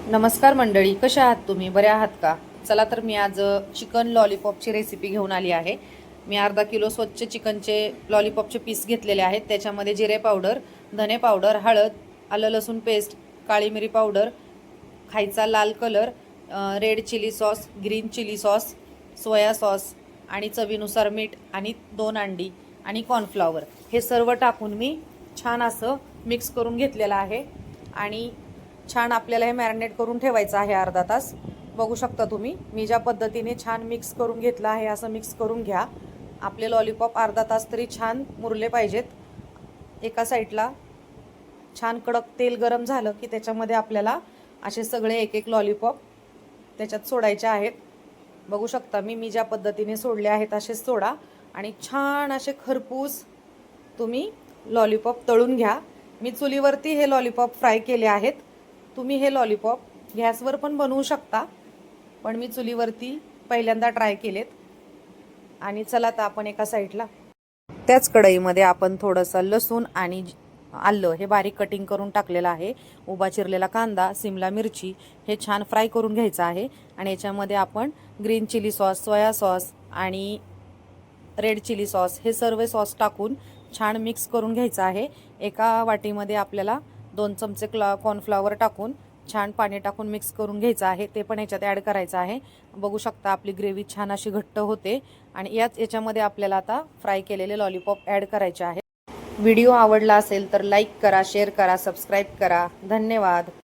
नमस्कार मंडळी, कशा आहात तुम्ही? बरे आहात का? चला तर मी आज चिकन लॉलीपॉपची रेसिपी घेऊन आली आहे. मी अर्धा किलो स्वच्छ चिकनचे लॉलीपॉपचे पीस घेतलेले आहेत. त्याच्यामध्ये जिरे पावडर, धने पावडर, हळद, आलं लसूण पेस्ट, काळी मिरी पावडर, खायचा लाल colour, red chilli sauce, green chilli sauce, soya sauce आणि चवीनुसार मीठ आणि 2 अंडी आणि कॉर्नफ्लॉवर हे सर्व टाकून मी छान असं मिक्स करून घेतलेलं आहे. आणि छान आपल्याला हे मॅरिनेट करून ठेवायचं आहे अर्धा तास. बघू शकता तुम्ही मी ज्या पद्धतीने छान मिक्स करून घेतलं आहे. असं मिक्स करून घ्या. आपले लॉलीपॉप अर्धा तास तरी छान मुरले पाहिजेत. एका साईडला छान कडक तेल गरम झालं की त्याच्यामध्ये आपल्याला असे सगळे एक एक लॉलीपॉप त्याच्यात सोडायचे आहेत. बघू शकता मी ज्या पद्धतीने सोडले आहेत असेच सोडा आणि छान असे खरपूस तुम्ही लॉलीपॉप तळून घ्या. मी चुलीवरती हे लॉलीपॉप फ्राय केले आहेत. तुम्ही हे लॉलीपॉप गॅसवर पण बनवू शकता, पण मी चुलीवरती पहिल्यांदा ट्राय केलेत. आणि चला तर आपण एका साईडला त्याच कढईमध्ये आपण थोडंसं लसूण आणि आलं हे बारीक कटिंग करून टाकलेलं आहे. उभा चिरलेला कांदा, सिमला मिरची हे छान फ्राय करून घ्यायचं आहे. आणि याच्यामध्ये आपण green chilli sauce, soya sauce आणि रेड चिली सॉस हे सर्व सॉस टाकून छान मिक्स करून घ्यायचं आहे. एका वाटीमध्ये आपल्याला 2 चमचे कॉर्नफ्लॉवर टाकून छान पाणी टाकून मिक्स करून घ्यायचं आहे. ते पण याच्यात ॲड करायचं आहे. बघू शकता आपली ग्रेव्ही छान अशी घट्ट होते. आणि याच्यामध्ये आपल्याला आता फ्राय केलेले लॉलीपॉप ॲड करायचे आहेत. व्हिडिओ आवडला असेल तर लाईक करा, शेअर करा, सबस्क्राईब करा. धन्यवाद.